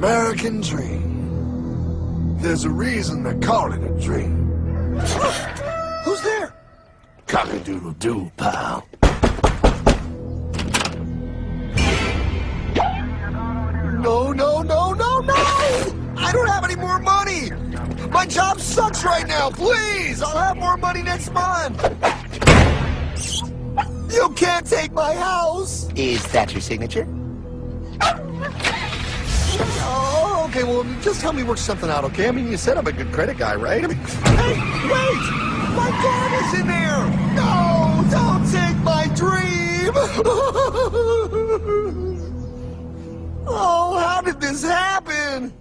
American dream. There's a reason they call it a dream. Who's there? Cock-a-doodle-doo, pal. No, no, no, no, no! I don't have any more money! My job sucks right now, please! I'll have more money next month! You can't take my house! Is that your signature? Oh, okay, well, just help me work something out, okay? I mean, you said I'm a good credit guy, right? I mean, hey, wait! My dad is in there! No, don't take my dream! Oh, how did this happen?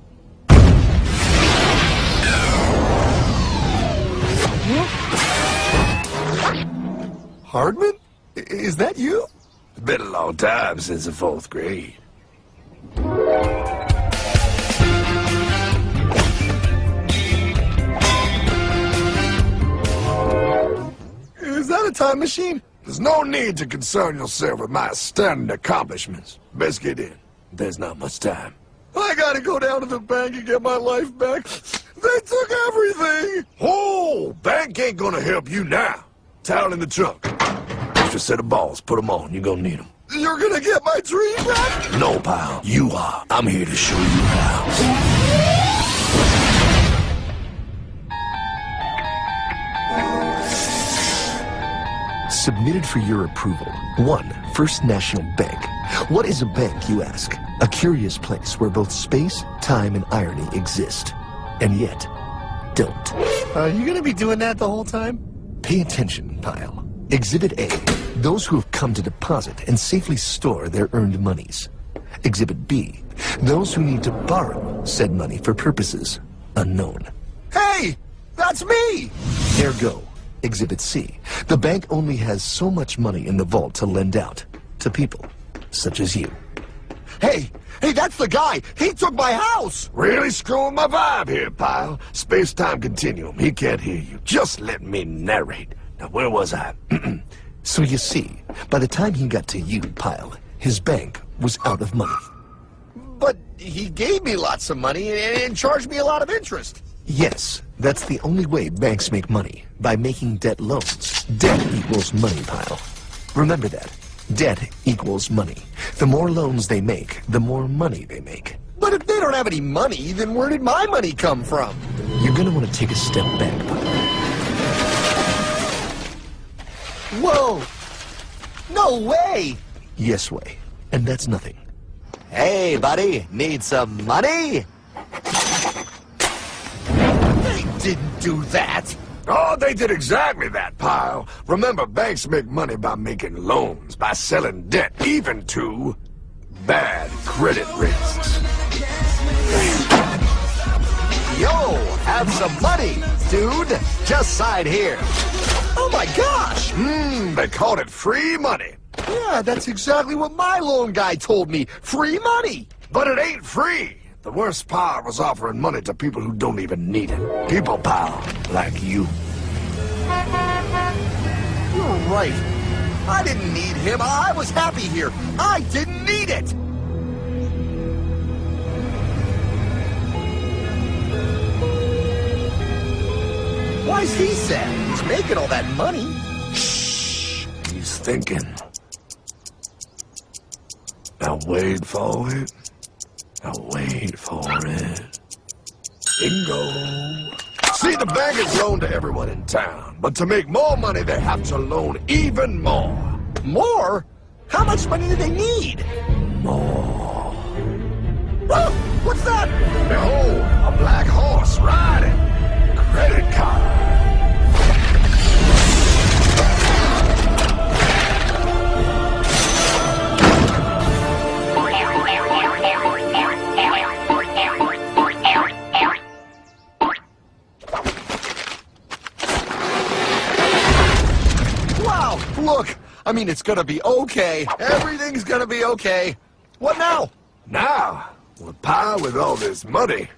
Hardman? Is that you? It's been a long time since the 4th grade. Is that a time machine? There's no need to concern yourself with my stunning accomplishments. Best get in. There's not much time. I gotta go down to the bank and get my life back. They took everything! Oh, bank ain't gonna help you now. Towel in the trunk. Extra set of balls. Put them on. You're gonna need them. You're gonna get my dream back? No, pal. You are. I'm here to show you how. Submitted for your approval. 1. First National Bank. What is a bank, you ask? A curious place where both space, time, and irony exist. And yet, don't. Are you gonna be doing that the whole time? Pay attention, pile. Exhibit A. Those who have come to deposit and safely store their earned monies. Exhibit B. Those who need to borrow said money for purposes unknown. Hey! That's me! Ergo. Exhibit C. The bank only has so much money in the vault to lend out to people such as you. Hey! Hey, that's the guy! He took my house! Really screwing my vibe here, pal. Space-time continuum. He can't hear you. Just let me narrate. Now, where was I? So you see, by the time he got to you, pile, his bank was out of money. But he gave me lots of money and charged me a lot of interest. Yes, that's the only way banks make money, by making debt loans. Debt equals money, pile. Remember that. Debt equals money. The more loans they make, the more money they make. But if they don't have any money, then where did my money come from? You're gonna want to take a step back, pile. Whoa! No way! Yes way. And that's nothing. Hey, buddy, need some money? They didn't do that! Oh, they did exactly that, pal. Remember, banks make money by making loans, by selling debt, even to bad credit risks. Yo, have some money, dude. Just sign here. Oh my gosh! They called it free money. Yeah, that's exactly what my loan guy told me. Free money! But it ain't free. The worst part was offering money to people who don't even need it. People, pal, like you. You're right. I didn't need him. I was happy here. I didn't need it! Why's he sad? He's making all that money. Shh. He's thinking. Now wait for it. Now wait for it. Bingo. See, the bank is loaned to everyone in town, but to make more money, they have to loan even more. More? How much money do they need? More. Oh, what's that? Behold, a black horse riding. Credit card. Look, I mean, it's gonna be okay. Everything's gonna be okay. What now? Now, with power with all this money,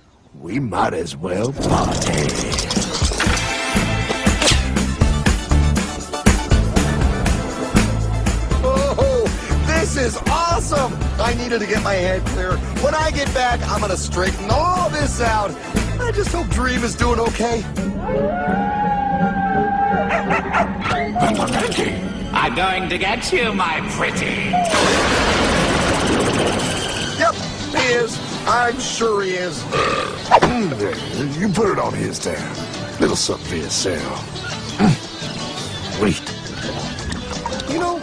we might as well party. Oh, this is awesome! I needed to get my head clear. When I get back, I'm gonna straighten all this out. I just hope Dream is doing okay. I'm going to get you, my pretty. Yep, he is. I'm sure he is. You put it on his tab. Little something for yourself. Wait. You know,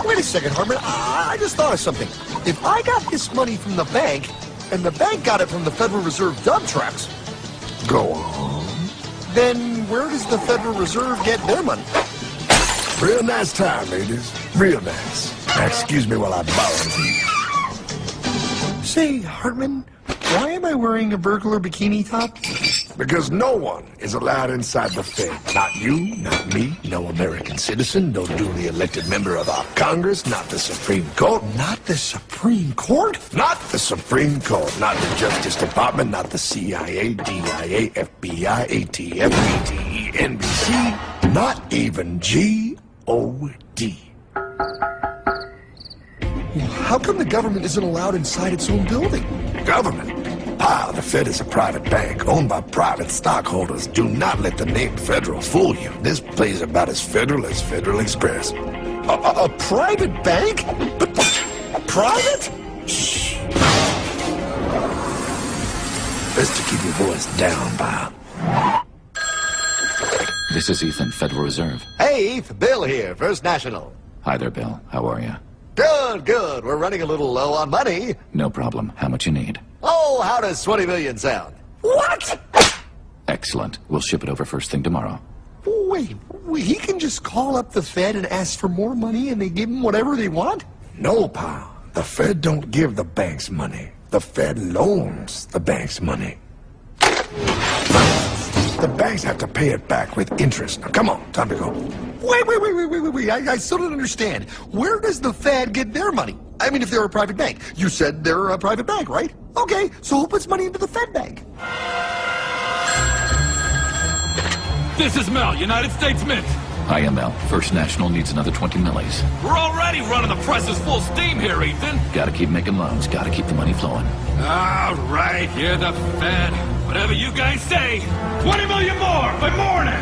wait a second, Hartman. I just thought of something. If I got this money from the bank, and the bank got it from the Federal Reserve dump trucks, Go on. then where does the Federal Reserve get their money? Real nice time, ladies. Real nice. Now, excuse me while I borrow these. Say, Hartman, why am I wearing a burglar bikini top? Because no one is allowed inside the Fed. Not you, not me, no American citizen, no duly elected member of our Congress, not the Supreme Court. Not the Supreme Court? Not the Supreme Court, not the Justice Department, not the CIA, DIA, FBI, ATF, ATE, NBC, not even G.O.D. How come the government isn't allowed inside its own building? Government? Ah, the Fed is a private bank owned by private stockholders. Do not let the name Federal fool you. This place is about as federal as Federal Express. A private bank? But private? Shh. Best to keep your voice down, pal. This is Ethan, Federal Reserve. Hey, Eth, Bill here, First National. Hi there, Bill. How are you? Good, good. We're running a little low on money. No problem. How much you need? Oh, how does 20 million sound? What? Excellent. We'll ship it over first thing tomorrow. Wait, he can just call up the Fed and ask for more money and they give him whatever they want? No, pal. The Fed don't give the banks money. The Fed loans the banks money. The banks have to pay it back with interest. Now, come on, time to go. Wait. I still don't understand. Where does the Fed get their money? I mean, if they're a private bank. You said they're a private bank, right? Okay, so who puts money into the Fed bank? This is Mel, United States Mint. Hi, ML. First National needs another 20 millis. We're already running the presses full steam here, Ethan. Gotta keep making loans. Gotta keep the money flowing. All right, you're the Fed. Whatever you guys say. 20 million more by morning.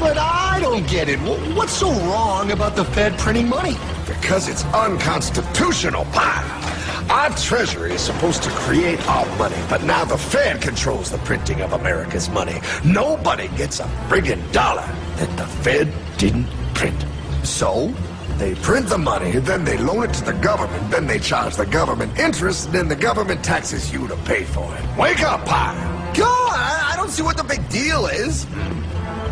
But I don't get it. What's so wrong about the Fed printing money? Because it's unconstitutional, pal. Our Treasury is supposed to create our money, but now the Fed controls the printing of America's money. Nobody gets a friggin' dollar that the Fed didn't print. So? They print the money, then they loan it to the government, then they charge the government interest, then the government taxes you to pay for it. Wake up, pal! God, I don't see what the big deal is.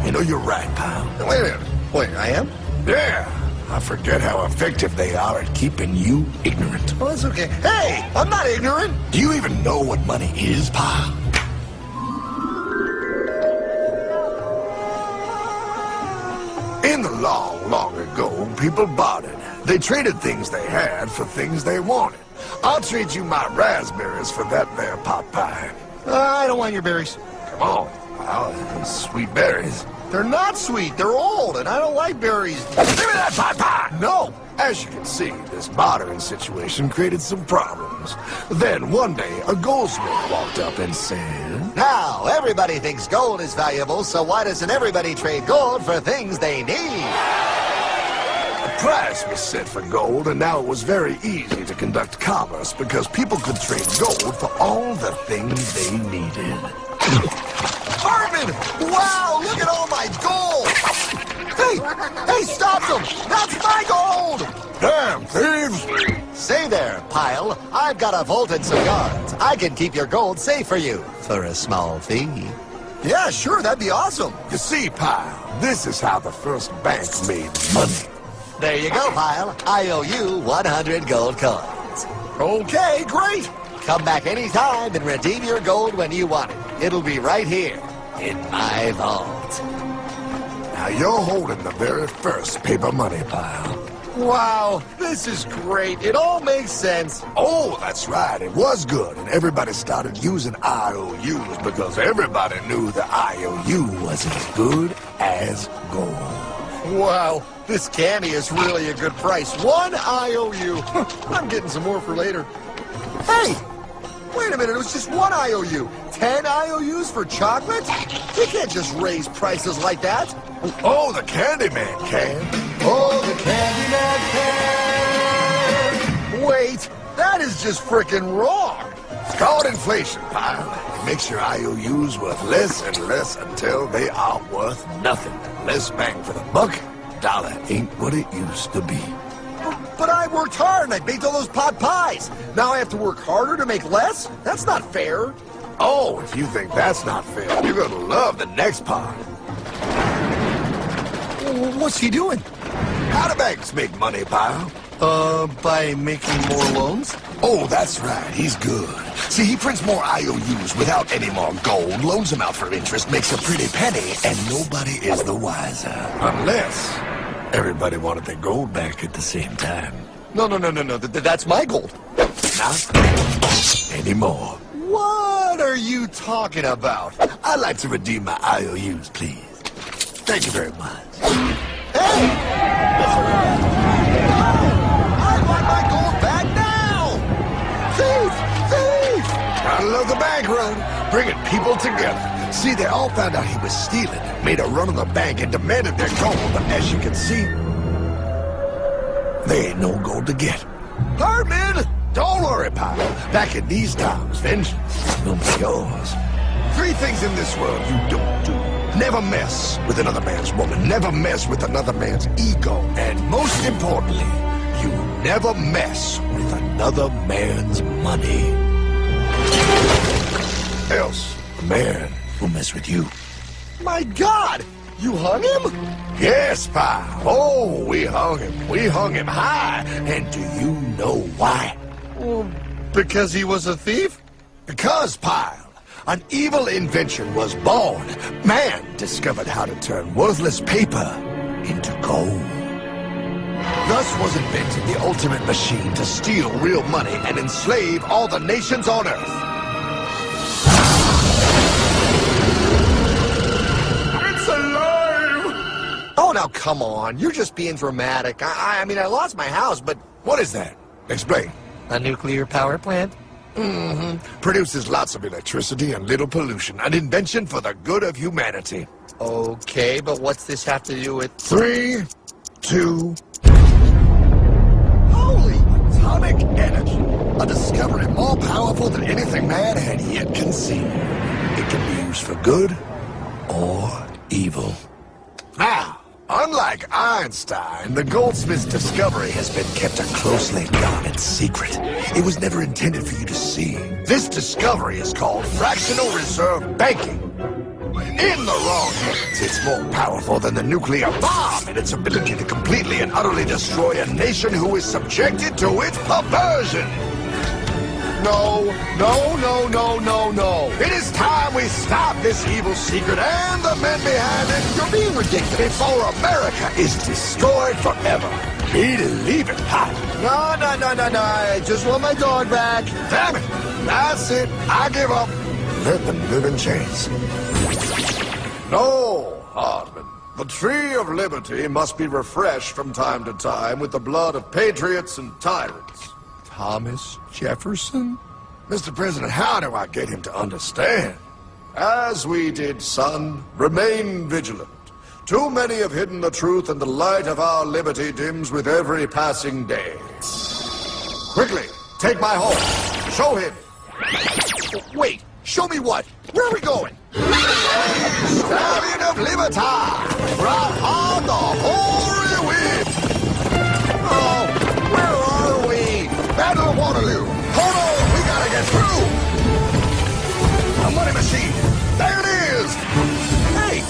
You know, you're right, pal. Wait a minute. Wait, I am? Yeah, I forget how effective they are at keeping you ignorant. Well, that's okay. Hey, I'm not ignorant. Do you even know what money is, pal? In the long, long ago, people bartered. They traded things they had for things they wanted. I'll trade you my raspberries for that there pot pie. I don't want your berries. Come on, pal. Sweet berries. They're not sweet. They're old, and I don't like berries. Give me that pot pie! No. As you can see, this bartering situation created some problems. Then one day, a goldsmith walked up and said, Now, everybody thinks gold is valuable, so why doesn't everybody trade gold for things they need? a price was set for gold, and now it was very easy to conduct commerce because people could trade gold for all the things they needed. Hartman! Wow, look at all my gold! Hey, stop them! That's my gold! Damn thieves! Say there, Pile. I've got a vault and some guards. I can keep your gold safe for you for a small fee. Yeah, sure, that'd be awesome. You see, pal, this is how the first bank made money. There you go, Pile. I owe you 100 gold coins. Okay, great. Come back anytime and redeem your gold when you want it. It'll be right here in my vault. Now you're holding the very first paper money, pal. Wow, this is great. It all makes sense. Oh, that's right. It was good, and everybody started using IOUs because everybody knew the IOU was as good as gold. Wow, This candy is really a good price. 1 IOU. I'm getting some more for later. Hey! Wait a minute, it was just 1 IOU. 10 IOUs for chocolate? You can't just raise prices like that. Oh, the Candyman can. Oh, the Candyman can. Wait, that is just frickin' wrong. It's called inflation, pal. It makes your IOUs worth less and less until they are worth nothing. Less bang for the buck. Dollar ain't what it used to be. But I worked hard and I baked all those pot pies. Now I have to work harder to make less? That's not fair. Oh, if you think that's not fair, you're gonna love the next part. What's he doing? How do banks make money, pal? By making more loans? Oh, that's right. He's good. See, he prints more IOUs without any more gold, loans them out for interest, makes a pretty penny, and nobody is the wiser. Unless everybody wanted their gold back at the same time. No. That's my gold. Not anymore. What are you talking about? I'd like to redeem my IOUs, please. Thank you very much. Hey! I want my gold back now! Thief! I love the bank run, bringing people together. See, they all found out he was stealing, made a run on the bank, and demanded their gold. But as you can see, there ain't no gold to get. Hardman, don't worry, pal. Back in these times, vengeance will be yours. 3 things in this world you don't do. Never mess with another man's woman. Never mess with another man's ego. And most importantly, you never mess with another man's money. Else, a man will mess with you. My God! You hung him? Yes, pal. Oh, we hung him. We hung him high. And do you know why? Well, because he was a thief? Because, pal, an evil invention was born. Man discovered how to turn worthless paper into gold. Thus was invented the ultimate machine to steal real money and enslave all the nations on Earth. It's alive! Oh, now come on. You're just being dramatic. I mean, I lost my house, but... What is that? Explain. A nuclear power plant? Produces lots of electricity and little pollution. An invention for the good of humanity. Okay, but what's this have to do with... 3, 2... Holy! Atomic energy. A discovery more powerful than anything man had yet conceived. It can be used for good or evil. Now, unlike Einstein, the goldsmith's discovery has been kept a closely guarded secret. It was never intended for you to see. This discovery is called fractional reserve banking. In the wrong hands, it's more powerful than the nuclear bomb in its ability to completely and utterly destroy a nation who is subjected to its perversion. No. It is time we stop this evil secret and the men behind it. You're being ridiculous. Before America is destroyed forever. Believe it. Ha. No. I just want my dog back. Damn it. That's it. I give up. Let them live in chains. No, Hardman. The tree of liberty must be refreshed from time to time with the blood of patriots and tyrants. Thomas Jefferson? Mr. President, how do I get him to understand? As we did, son, remain vigilant. Too many have hidden the truth, and the light of our liberty dims with every passing day. Quickly, take my horse. Show him. Wait, show me what? Where are we going? Stallion of Liberty! Right on the hoary wind! Oh, where are we? Battle of Waterloo! Hold on, we gotta get through! A money machine! There it is! Hey,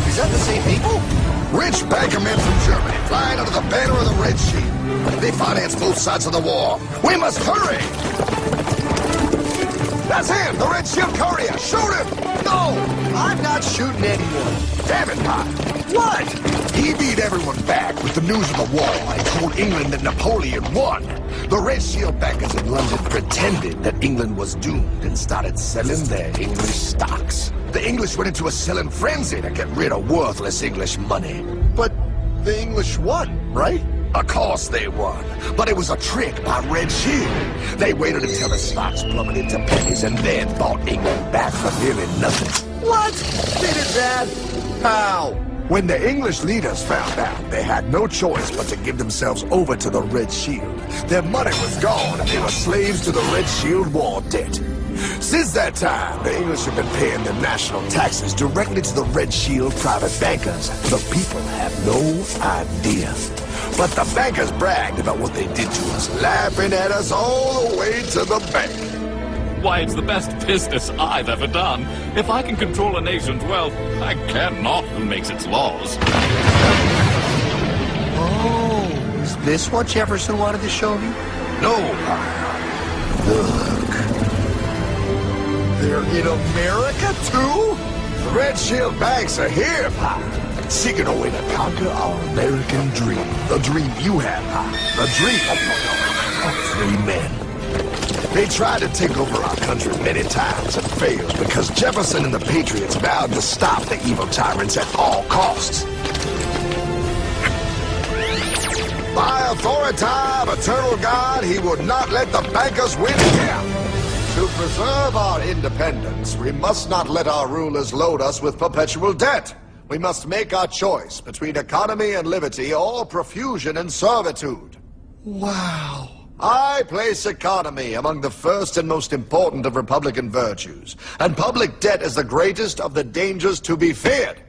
is that the same people? Rich bankermen from Germany, flying under the banner of the Red Sheet. They financed both sides of the war. We must hurry! That's him, the Red Shield courier! Shoot him! No, I'm not shooting anyone. Damn it, Pop! What? He beat everyone back with the news of the war and told England that Napoleon won. The Red Shield bankers in London pretended that England was doomed and started selling their English stocks. The English went into a selling frenzy to get rid of worthless English money. But the English won, right? Of course they won, but it was a trick by Red Shield. They waited until the stocks plummeted to pennies and then bought England back for nearly nothing. What? They did that? How? When the English leaders found out, they had no choice but to give themselves over to the Red Shield. Their money was gone and they were slaves to the Red Shield war debt. Since that time, the English have been paying their national taxes directly to the Red Shield private bankers. The people have no idea. But the bankers bragged about what they did to us, laughing at us all the way to the bank. Why, it's the best business I've ever done. If I can control a nation's wealth, I care not who makes its laws. Oh, is this what Jefferson wanted to show you? No, look. They're in America, too? The Red Shield banks are here, Pop. Seeking a way to conquer our American dream. The dream you have, Pop. The dream of free men. They tried to take over our country many times and failed because Jefferson and the Patriots vowed to stop the evil tyrants at all costs. By authority of eternal God, he would not let the bankers win here. To preserve our independence, we must not let our rulers load us with perpetual debt. We must make our choice between economy and liberty or profusion and servitude. Wow. I place economy among the first and most important of Republican virtues, and public debt is the greatest of the dangers to be feared.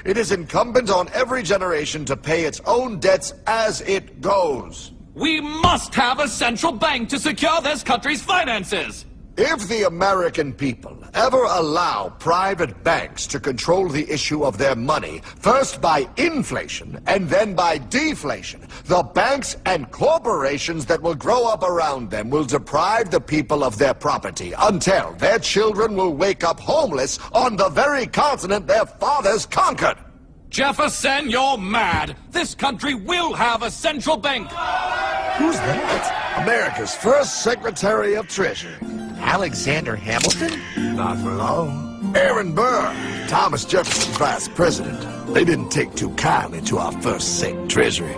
It is incumbent on every generation to pay its own debts as it goes. We must have a central bank to secure this country's finances. If the American people ever allow private banks to control the issue of their money, first by inflation and then by deflation, the banks and corporations that will grow up around them will deprive the people of their property until their children will wake up homeless on the very continent their fathers conquered. Jefferson, you're mad. This country will have a central bank. Who's that? America's first Secretary of Treasury. Alexander Hamilton? Not for long. Aaron Burr, Thomas Jefferson's vice president. They didn't take too kindly to our first Sec Treasury.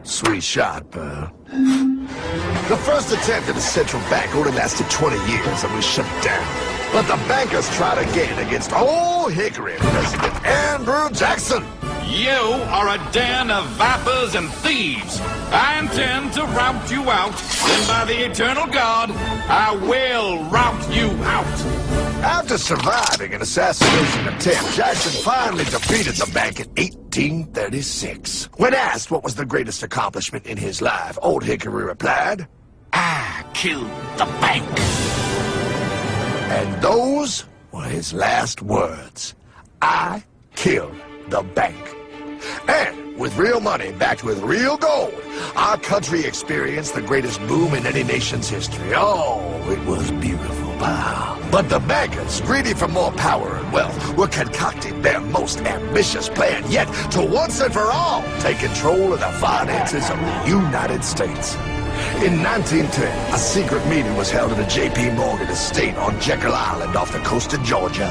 Sweet shot, Burr. The first attempt at a central bank only lasted 20 years and we shut it down. But the bankers tried again against Old Hickory President Andrew Jackson. You are a den of vipers and thieves. I intend to rout you out, and by the eternal God, I will rout you out. After surviving an assassination attempt, Jackson finally defeated the bank in 1836. When asked what was the greatest accomplishment in his life, Old Hickory replied, I killed the bank. and those were his last words. I killed the bank. And with real money backed with real gold, our country experienced the greatest boom in any nation's history. Oh, it was beautiful, pal. But the bankers, greedy for more power and wealth, were concocting their most ambitious plan yet to once and for all take control of the finances of the United States. In 1910, a secret meeting was held at a J.P. Morgan estate on Jekyll Island off the coast of Georgia.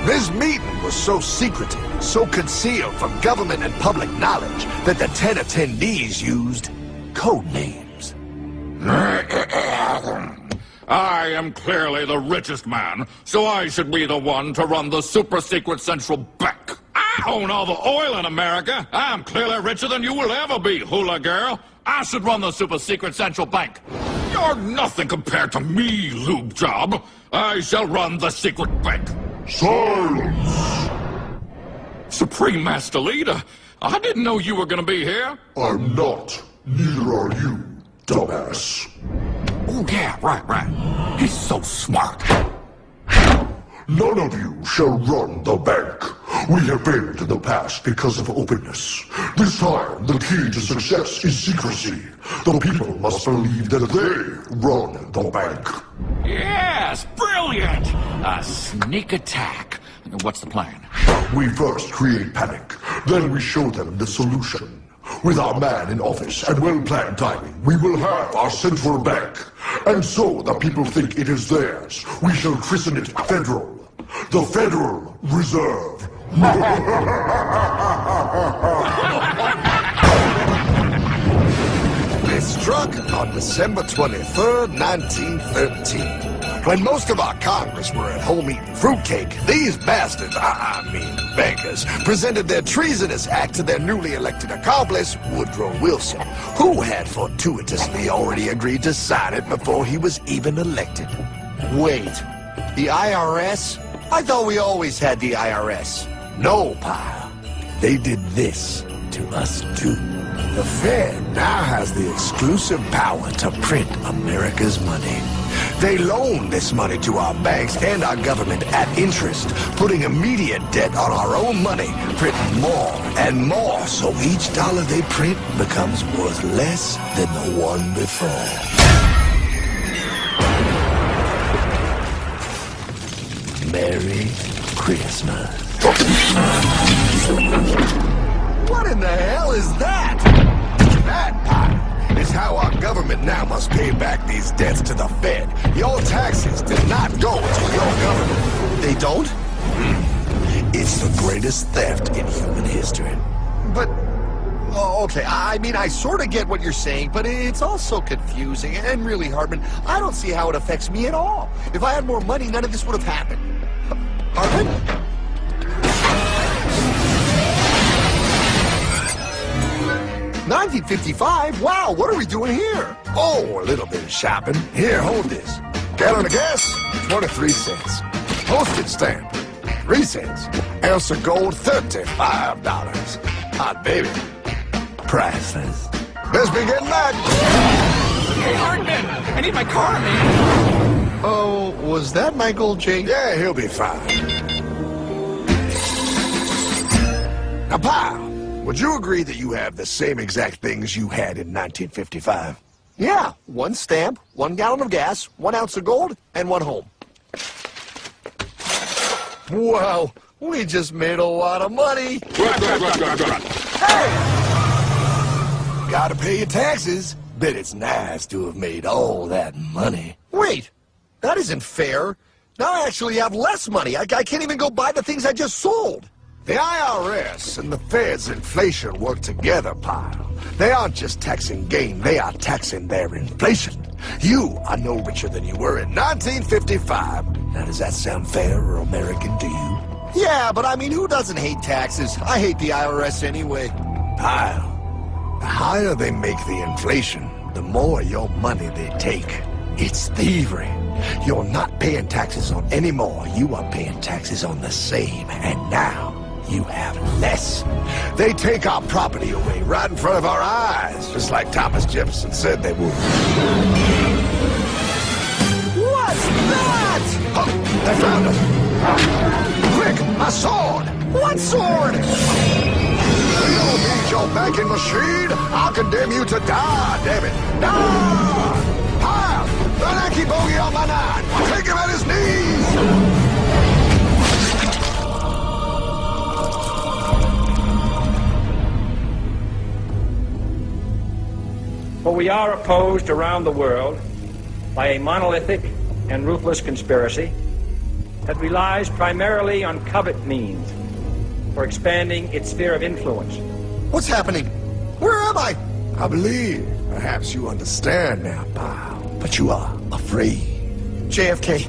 This meeting was so secretive, so concealed from government and public knowledge that the 10 attendees used code names. I am clearly the richest man, so I should be the one to run the super-secret central bank. I own all the oil in America. I'm clearly richer than you will ever be, hula girl. I should run the super-secret central bank. You're nothing compared to me, lube job. I shall run the secret bank. Silence! Supreme Master Leader, I didn't know you were gonna be here. I'm not. Neither are you, dumbass. Oh, yeah, right. He's so smart. None of you shall run the bank. We have failed in the past because of openness. This time, the key to success is secrecy. The people must believe that they run the bank. Yes, brilliant. A sneak attack. What's the plan? We first create panic, then we show them the solution. With our man in office and well-planned timing, we will have our central bank. And so the people think it is theirs. We shall christen it Federal. The Federal Reserve It struck on December 23rd, 1913. When most of our Congress were at home eating fruitcake, these bastards, I mean bankers, presented their treasonous act to their newly elected accomplice, Woodrow Wilson, who had fortuitously already agreed to sign it before he was even elected. Wait, the IRS? I thought we always had the IRS. No, pal. They did this to us too. The Fed now has the exclusive power to print America's money. They loan this money to our banks and our government at interest, putting immediate debt on our own money, printing more and more, so each dollar they print becomes worth less than the one before. Merry Christmas. What in the hell is that? That, pal, is how our government now must pay back these debts to the Fed. Your taxes did not go to your government. They don't? It's the greatest theft in human history. But, oh, okay, I mean, I sort of get what you're saying, but it's also confusing. And really, Hartman, I don't see how it affects me at all. If I had more money, none of this would have happened. Hartman? 1955? Wow, what are we doing here? Oh, a little bit of shopping. Here, hold this. Gallon of gas, 23 cents. Postage stamp, 3 cents. Ounce of gold, $35. Hot baby. Priceless. Best be getting back. Hey, Hartman! I need my car, man! Oh, was that my gold chain? Yeah, he'll be fine. Now, pal, would you agree that you have the same exact things you had in 1955? Yeah, 1 stamp, 1 gallon of gas, 1 ounce of gold, and 1 home. Wow, we just made a lot of money. Gotta pay your taxes. Bet it's nice to have made all that money. Wait, that isn't fair. Now I actually have less money. I can't even go buy the things I just sold. The IRS and the Fed's inflation work together, pal. They aren't just taxing gain, they are taxing their inflation. You are no richer than you were in 1955. Now, does that sound fair or American to you? Yeah, but I mean, who doesn't hate taxes? I hate the IRS anyway. Pal, the higher they make the inflation, the more your money they take. It's thievery. You're not paying taxes on any more. You are paying taxes on the same, and now you have less. They take our property away right in front of our eyes, just like Thomas Jefferson said they would. What's that? Oh, they found us. Quick, a sword. What sword? You don't need your banking machine. I'll condemn you to die, damn it. Die! Pile! The Nike bogey on my 9. Take him at his knees. For we are opposed around the world by a monolithic and ruthless conspiracy that relies primarily on covert means for expanding its sphere of influence. What's happening? Where am I? I believe perhaps you understand now, pal, but you are afraid. JFK.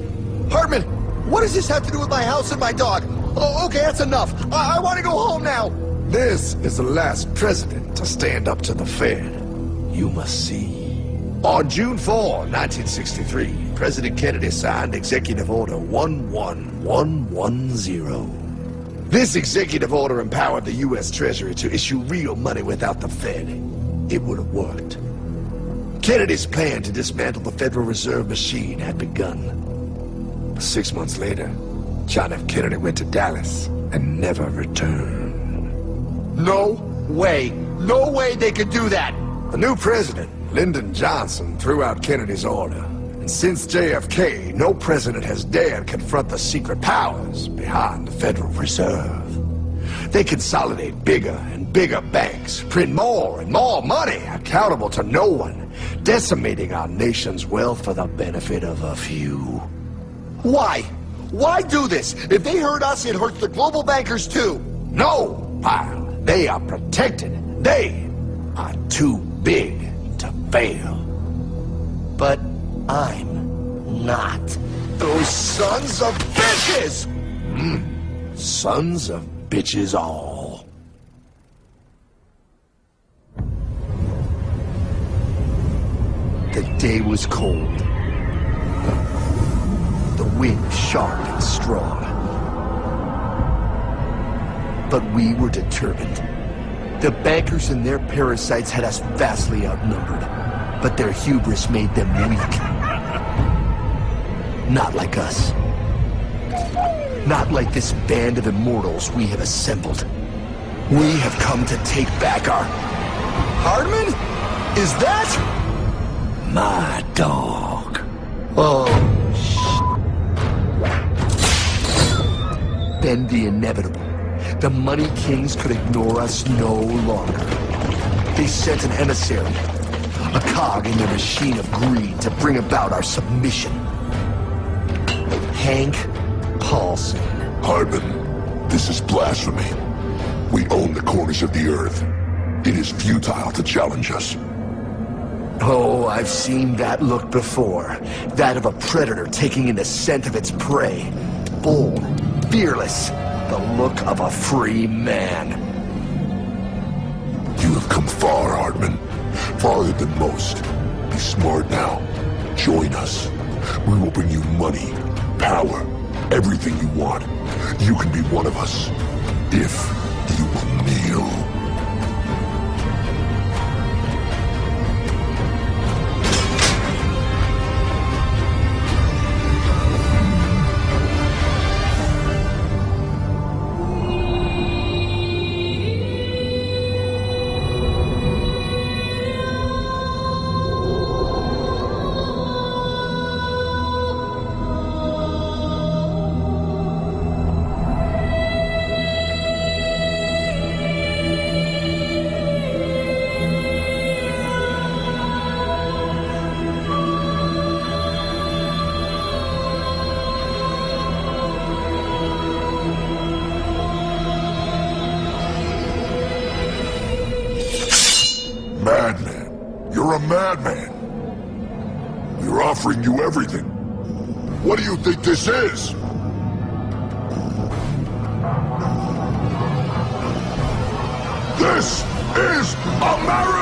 Hartman, what does this have to do with my house and my dog? Oh, okay, that's enough. I want to go home now. This is the last president to stand up to the Fed. You must see. On June 4, 1963, President Kennedy signed Executive Order 11110. This executive order empowered the U.S. Treasury to issue real money without the Fed. It would have worked. Kennedy's plan to dismantle the Federal Reserve machine had begun. 6 months later, John F. Kennedy went to Dallas and never returned. No way. No way they could do that. The new president, Lyndon Johnson, threw out Kennedy's order. And since JFK, no president has dared confront the secret powers behind the Federal Reserve. They consolidate bigger and bigger banks, print more and more money, accountable to no one, decimating our nation's wealth for the benefit of a few. Why? Why do this? If they hurt us, it hurts the global bankers too. No, pal. They are protected. They are too big to fail. But I'm not. Those sons of bitches! Sons of bitches all. The day was cold. The wind sharp and strong. But we were determined. The bankers and their parasites had us vastly outnumbered, but their hubris made them weak. Not like us. Not like this band of immortals we have assembled. We have come to take back our... Hardman? Is that... My dog. Oh, Then the inevitable. The Money Kings could ignore us no longer. They sent an emissary, a cog in their machine of greed to bring about our submission. Hank Paulson. Hardman, this is blasphemy. We own the corners of the earth. It is futile to challenge us. Oh, I've seen that look before. That of a predator taking in the scent of its prey. Bold, fearless, the look of a free man. You have come far, Hardman. Farther than most. Be smart now. Join us. We will bring you money, power, everything you want. You can be one of us, if you will kneel. Madman. You're a madman. We're offering you everything. What do you think this is? This is America!